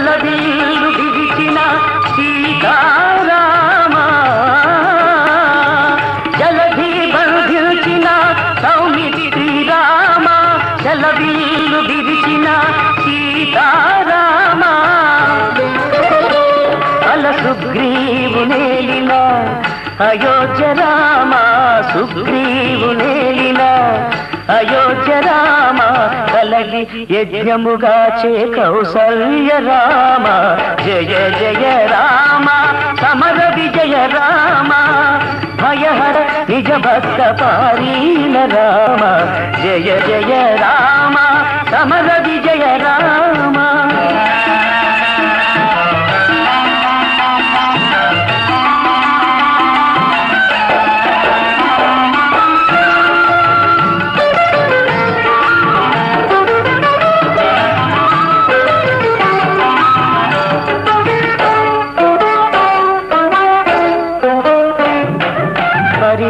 జలవిల్లు విరిచిన సీతారామ జలధి బంధించిన సౌమిత్రి రామ జలవిల్లు విరిచిన సీతారామ అల సుగ్రీవు నేలిన అయోధ్య రామ సుగ్రీవు నేలిన అయోధ్య రామ కలగి యజ్ఞముగా చే కౌసల్య రామ జయ జయ రామ సమర విజయ రామ భయహర నిజ భక్త పారీణ రామ జయ జయ రామ సమర విజయ రామ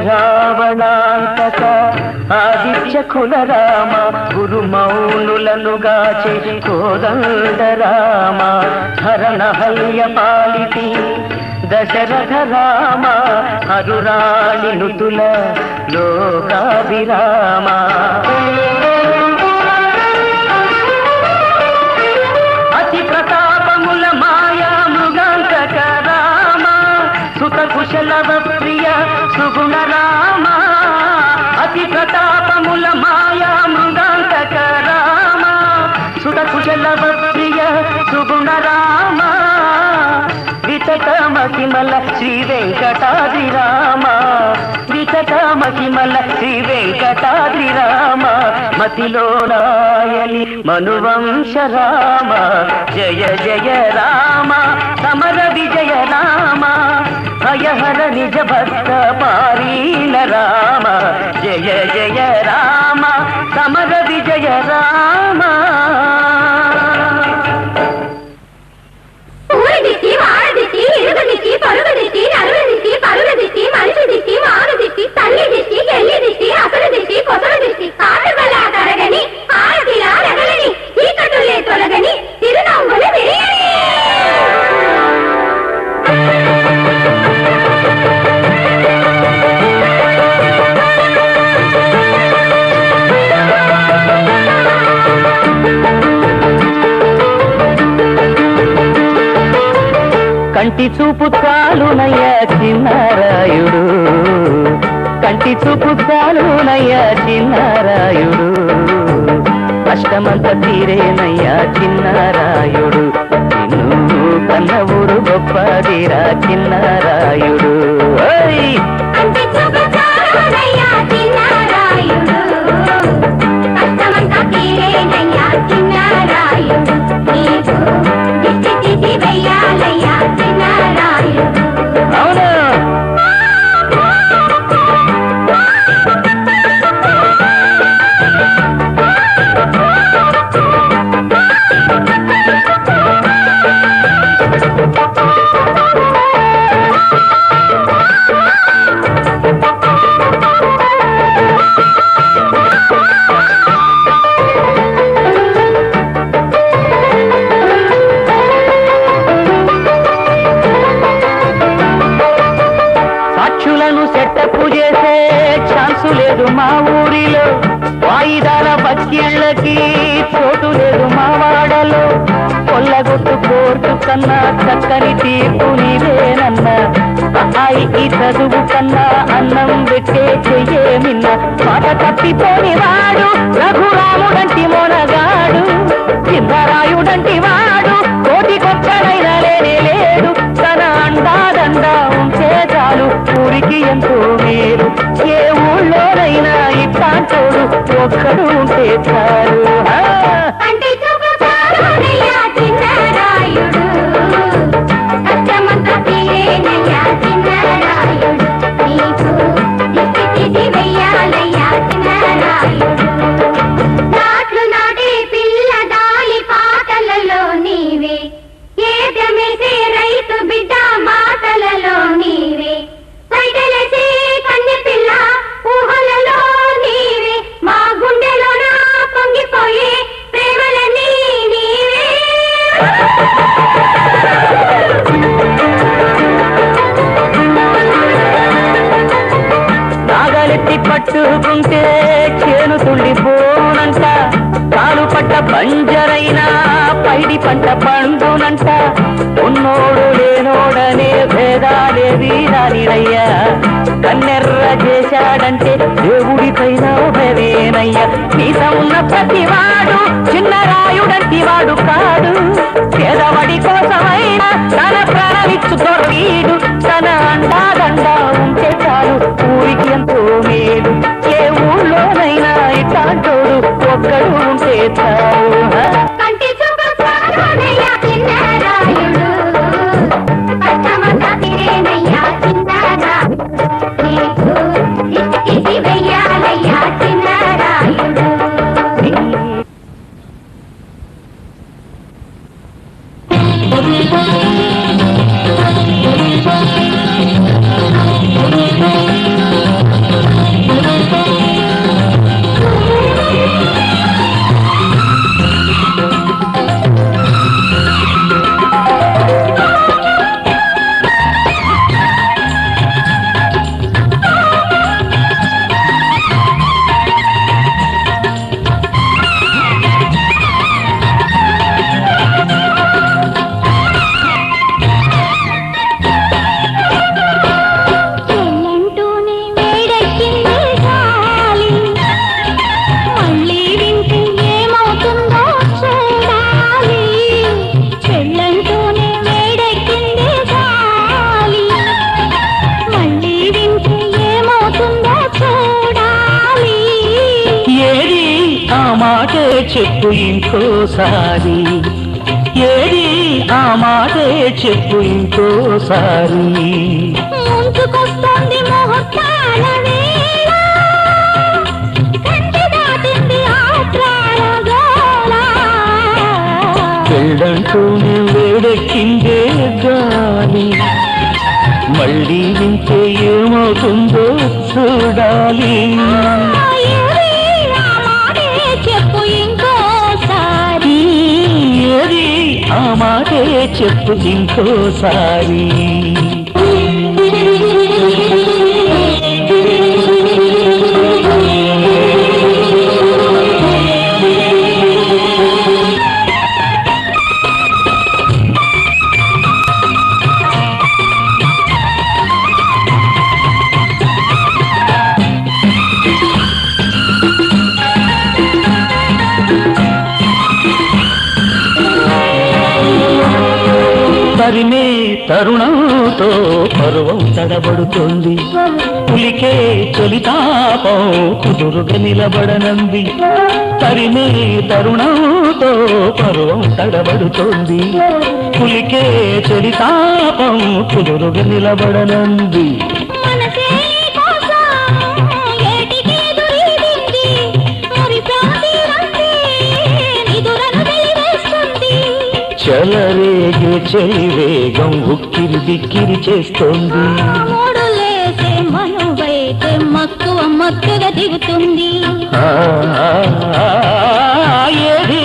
రావణాంతక ఆదిత్య కుల రామ గురు మౌనులను గాచే కోదండ రామ హరణ హల్య పాలితి దశరథ రామ హరురాళి నుతుల లోకాభిరామ అతి ప్రతాపముల మాయా మృగాంతక రామ సుత కుశలవ ప్రియ సుగుణ రామ అతి ప్రతాపముల మాయా మృగాంతక రామ సుత కుశలవ ప్రియ సుగుణ రామ వితట మహిమల శ్రీ వెంకటాద్రి రామ వితట మహిమల శ్రీ వెంకటాద్రి రామ మతిలో నాయని మనువంశ రామ జయ జయ రామ సమర విజయ రామ భయహర నిజ భక్త పారీణ రామ జయ జయ రామ సమర విజయ రామ ఊరిదిట్టి వాడదిట్టి ఇరుగుదిట్టి పరుగుదిట్టి నలుగుదిట్టి పరుగుదిట్టి మనిషిదిట్టి మానుదిట్టి తల్లిదిట్టి ఎల్లిదిట్టి అసలుదిట్టి కొసలుదిట్టి కాటుకలా తరగని ఆరతిలా రగలని చీకటులే తొలగని తిరునవ్వులు విరియని కంటి చూపు చాలునయ్య చిన్నారాయుడు కంటి చూపు చాలునయ్య చిన్నారాయుడు కష్టమంత తీరేనయ్యా చిన్నారాయుడు నిన్ను కన్న ఊరు గొప్పదిరా చిన్నారాయుడు అవును లేదు మా ఊరిలో వాయిదాల బక్కిళ్ళకి చోటు లేదు మా వాడలో కొల్లగొట్టు కోర్టు కన్నా చక్కని తీర్పు నీవేనన్నా ఈ చదువు కన్నా అన్నం పెట్టే చెయ్యేమిన్న మాట తప్పిపోని వాడు రఘురాముడంటి మొనగాడు సింధరాయుడంటి వాడు కోటి కొక్కడైనా లేనే లేదు తన అండాదండా ఉంటే చాలు ఊరికి ఎంతో మేలు ఏ ఊళ్ళోనైనా ఇట్లాంటోడు ఒక్కడు ఉంటే చాలు ప్రేమలన్నీ నీవే పట్టుకుంటే చేను తుళ్ళిపోనంట, కాలు పట్ట బంజరైనా పైడి పంట పండునంట. ఉన్నోడు లేనోడనే భేదాలేవి రానిరయ్యా, కన్నెర్ర చేశాడంటే దేవుడిపైన భవేనయ్యా. మీస ఉన్న ప్రతివాడు చిన్నరాయుడంటి వాడు కాడు, పేదవాడి కోసమైనా తన ప్రాణమిచ్చు దొరకీడు. తన అండాదండా ఉంటే చాలు ఊరికి ఎంతో మేలు, ఏ ఊళ్ళోనైనా ఇట్లాంటోడు ఒక్కడు ఉంటే చాలు. కంటి చూపు చాలునయ్యా చిన్నరాయుడు, పట్టమంతా తిరేనయ్యా చిన్నరాయుడు, నీకు ఇచ్చి వెయ్యాలయ్యా చిన్నరాయుడు. చెప్పు ఇంకోసారి, ఏది ఆ మాటే చెప్పు ఇంకోసారి. ముంచుకొస్తుంది ముహూర్తాల వేళ, కంటి దాటింది ఆత్రాల గోళ, పెళ్ళంటూనే వేడెక్కిందే గాలి, మళ్ళీ వింటే ఏమవుతుందో చూడాలి. చెప్పు ఇంకోసారి, ఏది ఆ మాటే చెప్పు ఇంకోసారి. తరిమే తరుణంతో పర్వం తడబడుతుంది, పులికే చలితాపం కుదురుగా నిలబడనంది. తరిమే తరుణంతో పర్వం తడబడుతుంది, పులికే చలితాపం కుదురుగా నిలబడనంది. చలరేగే చెలి వేగం ఉక్కిరి బిక్కిరి చేస్తోంది, మూడులేసే మనువైతే మక్కువ మక్కుగా దిగుతుంది. ఏది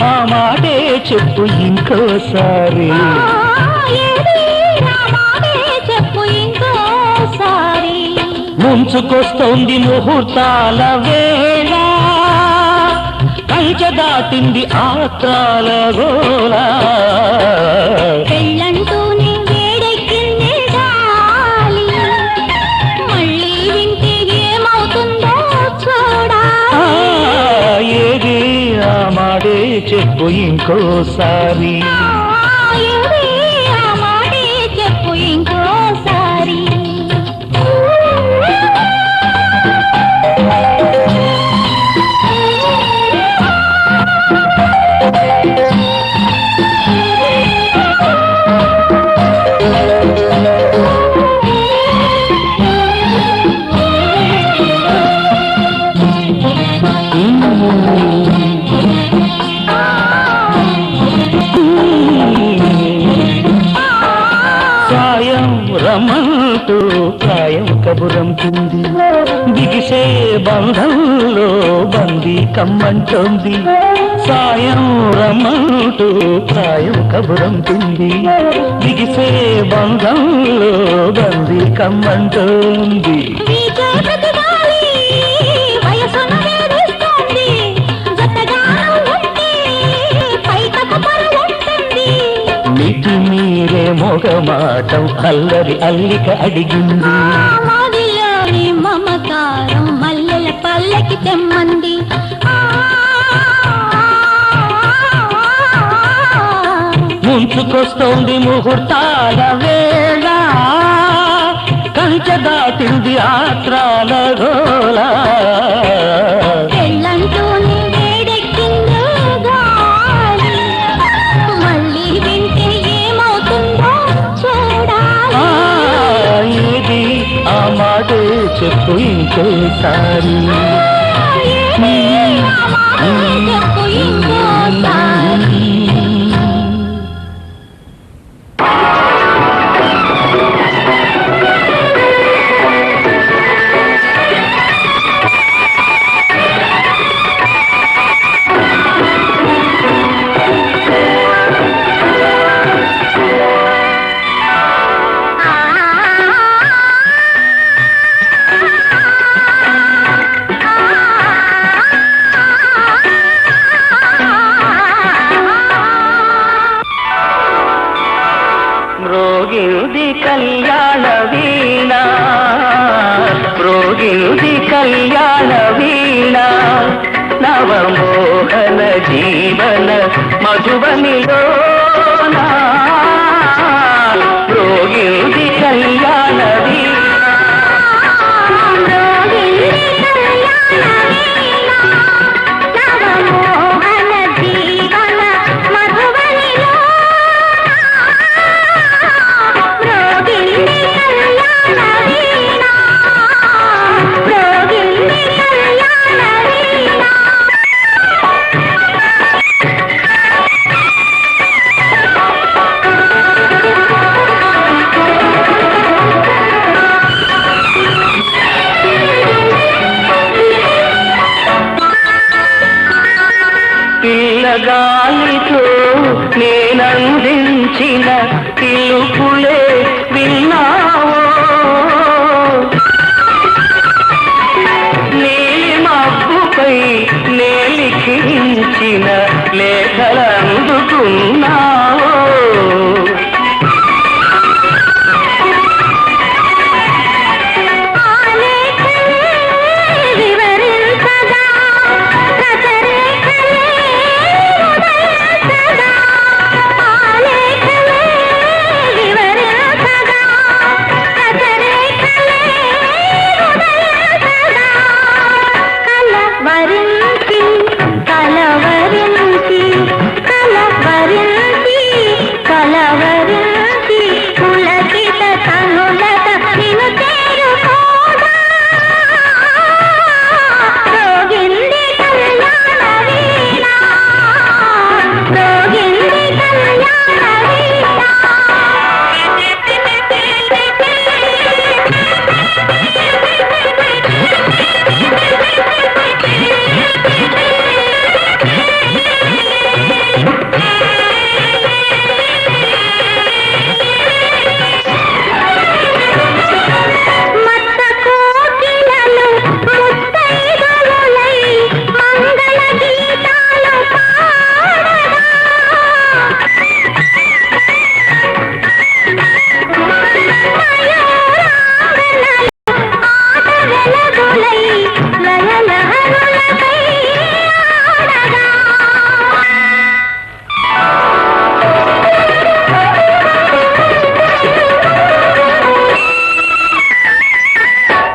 ఆ మాటే చెప్పు ఇంకోసారి, చెప్పు ఇంకోసారి. ముంచుకొస్తోంది ముహూర్తాల వేళ, కంచె దాటింది ఆత్రాల గోళ, పెళ్ళంటూనే వేడెక్కింది గాలి, మళ్ళీ వింటే ఏమవుతుందో చూడాలి. ఏది ఆ మాటే చెప్పు ఇంకోసారి, ఏది ఆ మాటే చెప్పు ఇంకోసారి. రమ్మంటూ ప్రాయం కబురంటుంది, బిగిసే బంధంలో బందీ కమ్మంటోంది. సాయం రమ్మంటూ ప్రాయం కబురంటుంది, బిగిసే బంధంలో బందీ కమ్మంటోంది. మనసును వేధిస్తుంది జతగాను ఉంటే పైటకు పరువుంటుంది మితి మీరే మొగమాటం అల్లరి అల్లిక అడిగింది మదిలోని మమకారం మల్లెల పల్లకి తెమ్మంది ముంచుకొస్తోంది ముహూర్తాల వేళ కంచె దాటింది ఆత్రాల గోళ పెళ్ళంటూనే వేడెక్కిందో గాలి మళ్ళీ వింటే ఏమవుతుందో చూడాలి ఏది ఆ మాటే చెప్పు ఇంకోసారి చెప్పు ఇంకోసారి మ్రోగినుది కళ్యాణ వీణ మ్రోగినుది కళ్యాణ వీణ నవమోహన జీవన మధుబనిలోన మ్రోగినుది కళ్యాణ వీణ పిల్లగాలితో నేనందించిన పిలుపులే విన్నావో నీలి మబ్బుపై నేలిఖించిన లేఖలందుకున్నావో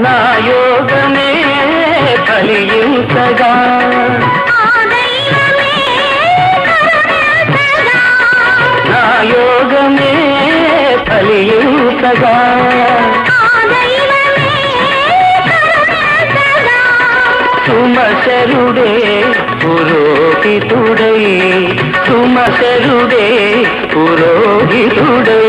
నా యోగమే కలియుతగా నా యోగమే కలియుతగా సుమశరుడే పురోహితుడై సుమశరుడే పురోహితుడై